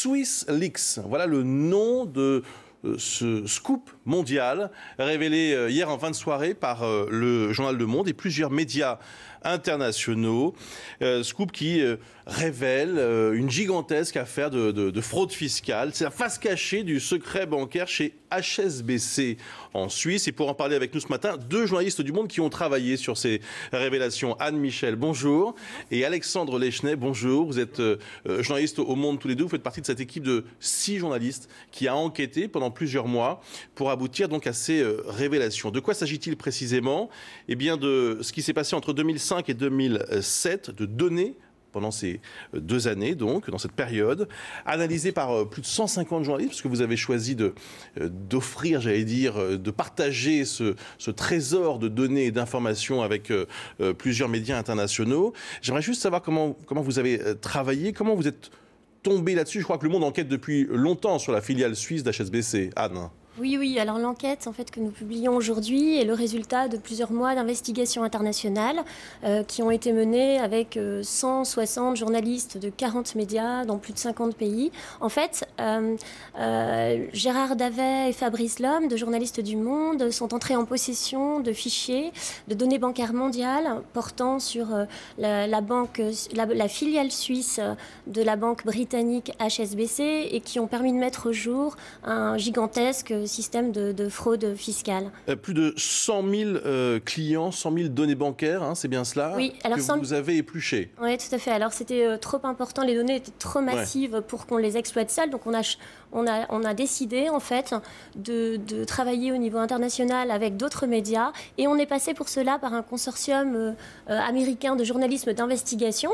Swiss Leaks, voilà le nom de ce scoop mondial révélé hier en fin de soirée par le journal Le Monde et plusieurs médias internationaux. Scoop qui révèle une gigantesque affaire de fraude fiscale. C'est la face cachée du secret bancaire chez HSBC en Suisse. Et pour en parler avec nous ce matin, deux journalistes du Monde qui ont travaillé sur ces révélations. Anne Michel, bonjour. Et Alexandre Leschnay, bonjour. Vous êtes journaliste au Monde tous les deux. Vous faites partie de cette équipe de 6 journalistes qui a enquêté pendant plusieurs mois pour aboutir donc à ces révélations. De quoi s'agit-il précisément? Eh bien de ce qui s'est passé entre 2005 et 2007, de données pendant ces 2 années, donc, dans cette période, analysée par plus de 150 journalistes, parce que vous avez choisi d'offrir, j'allais dire, de partager ce trésor de données et d'informations avec plusieurs médias internationaux. J'aimerais juste savoir comment vous avez travaillé, comment vous êtes tombé là-dessus. Je crois que Le Monde enquête depuis longtemps sur la filiale suisse d'HSBC. Anne. Oui. Alors l'enquête en fait, que nous publions aujourd'hui est le résultat de plusieurs mois d'investigations internationales qui ont été menées avec 160 journalistes de 40 médias dans plus de 50 pays. En fait, Gérard Davet et Fabrice Lhomme, deux journalistes du Monde, sont entrés en possession de fichiers de données bancaires mondiales portant sur la filiale suisse de la banque britannique HSBC et qui ont permis de mettre au jour un gigantesque système de fraude fiscale. Plus de 100 000 clients, 100 000 données bancaires, hein, c'est bien cela oui, alors que vous avez épluché. Oui, tout à fait. Alors c'était trop important, les données étaient trop massives pour qu'on les exploite seuls. Donc on a décidé en fait de travailler au niveau international avec d'autres médias et on est passé pour cela par un consortium américain de journalisme d'investigation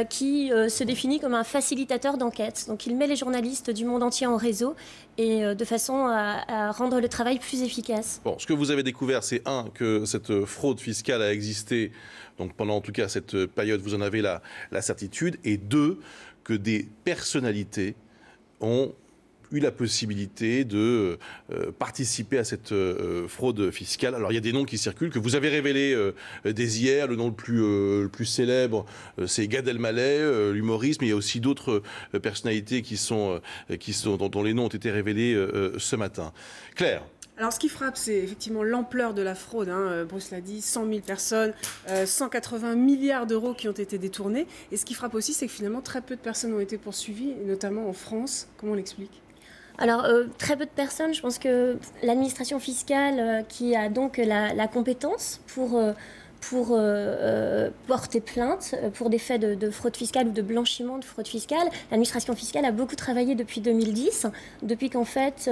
qui se définit comme un facilitateur d'enquête. Donc il met les journalistes du monde entier en réseau et de façon à rendre le travail plus efficace. Bon, ce que vous avez découvert, c'est que cette fraude fiscale a existé, donc pendant en tout cas cette période, vous en avez la certitude, et 2, que des personnalités ont eu la possibilité de participer à cette fraude fiscale. Alors il y a des noms qui circulent, que vous avez révélés dès hier. Le nom le plus célèbre, c'est Gad Elmaleh, l'humoriste, mais il y a aussi d'autres personnalités dont les noms ont été révélés ce matin. Claire. Alors, ce qui frappe, c'est effectivement l'ampleur de la fraude. Bruce l'a dit, 100 000 personnes, 180 milliards d'euros qui ont été détournés. Et ce qui frappe aussi, c'est que finalement, très peu de personnes ont été poursuivies, notamment en France. Comment on l'explique ? Alors, très peu de personnes. Je pense que l'administration fiscale qui a donc la compétence pour porter plainte pour des faits de fraude fiscale ou de blanchiment de fraude fiscale. L'administration fiscale a beaucoup travaillé depuis 2010, depuis qu'en fait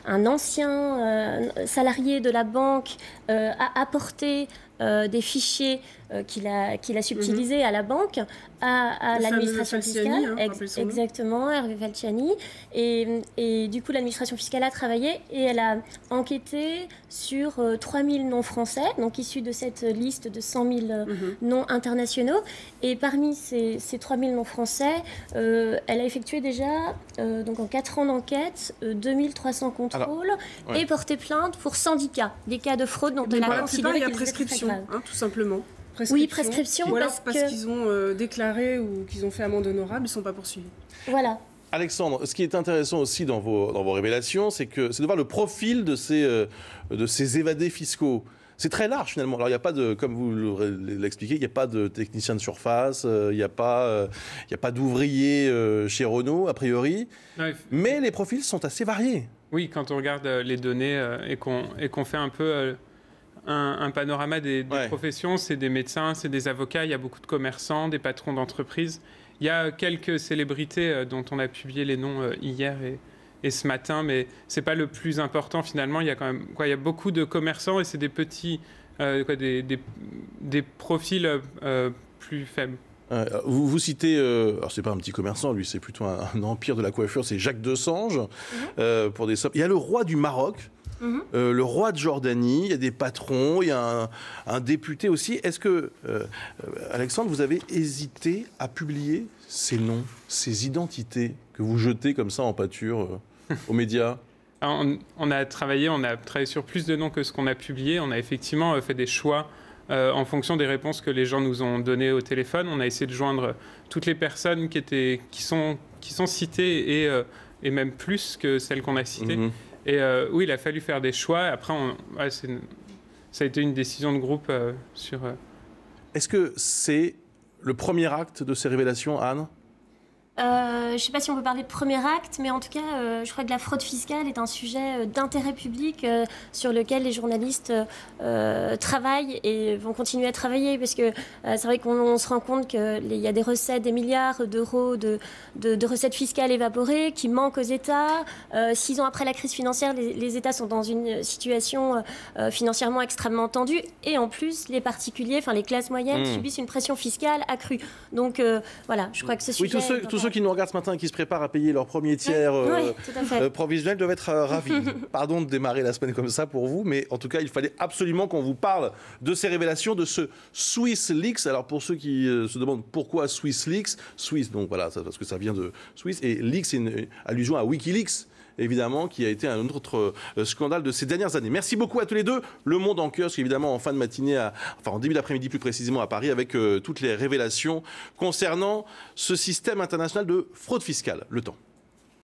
un ancien salarié de la banque a apporté des fichiers qu'il a subtilisés à la banque, à l'administration fiscale. Exactement, Hervé Falciani. Et du coup, l'administration fiscale a travaillé et elle a enquêté sur 3000 noms français, donc issus de cette liste de 100 000 noms internationaux. Et parmi ces 3000 noms français, elle a effectué déjà, donc en 4 ans d'enquête, 2300 contrôles et porté plainte pour 100 cas, des cas de fraude dont elle a considéré qu'ils étaient très graves. Tout simplement. Oui, prescription. Ou alors parce qu'ils ont déclaré ou qu'ils ont fait amende honorable, ils ne sont pas poursuivis. Voilà. Alexandre, ce qui est intéressant aussi dans vos révélations, c'est de voir le profil de ces évadés fiscaux. C'est très large finalement. Alors il n'y a pas de, comme vous l'expliquez, il n'y a pas de technicien de surface, il n'y a pas d'ouvrier chez Renault a priori, mais les profils sont assez variés. Oui, quand on regarde les données et qu'on fait un peu un panorama des professions, c'est des médecins, c'est des avocats, il y a beaucoup de commerçants, des patrons d'entreprises. Il y a quelques célébrités dont on a publié les noms hier et ce matin, mais ce n'est pas le plus important finalement. Il y a quand même il y a beaucoup de commerçants et c'est des petits, des profils plus faibles. Vous citez, alors c'est pas un petit commerçant, lui c'est plutôt un empire de la coiffure, c'est Jacques Desange, pour des sommes. Il y a le roi du Maroc. Le roi de Jordanie, il y a des patrons, il y a un député aussi. Est-ce que, Alexandre, vous avez hésité à publier ces noms, ces identités que vous jetez comme ça en pâture aux médias ? On a travaillé sur plus de noms que ce qu'on a publié. On a effectivement fait des choix en fonction des réponses que les gens nous ont données au téléphone. On a essayé de joindre toutes les personnes qui sont citées et même plus que celles qu'on a citées. Et oui, il a fallu faire des choix. Après, ça a été une décision de groupe sur... Est-ce que c'est le premier acte de ces révélations, Anne ? Je ne sais pas si on peut parler de premier acte, mais en tout cas, je crois que la fraude fiscale est un sujet d'intérêt public sur lequel les journalistes travaillent et vont continuer à travailler, parce que c'est vrai qu'on se rend compte qu'il y a des recettes, des milliards d'euros de recettes fiscales évaporées qui manquent aux États. 6 ans après la crise financière, les États sont dans une situation financièrement extrêmement tendue, et en plus, les particuliers, enfin les classes moyennes, subissent une pression fiscale accrue. Donc voilà, je crois que ce sujet... Tous ceux qui nous regardent ce matin et qui se préparent à payer leur premier tiers provisionnel doivent être ravis. Pardon de démarrer la semaine comme ça pour vous, mais en tout cas, il fallait absolument qu'on vous parle de ces révélations, de ce SwissLeaks. Alors pour ceux qui se demandent pourquoi SwissLeaks, Swiss, donc voilà, parce que ça vient de Suisse, et Leaks, c'est une allusion à Wikileaks, évidemment, qui a été un autre scandale de ces dernières années. Merci beaucoup à tous les deux. Le Monde en kiosque, évidemment, en fin de matinée, en début d'après-midi plus précisément à Paris, avec toutes les révélations concernant ce système international de fraude fiscale. Le Temps.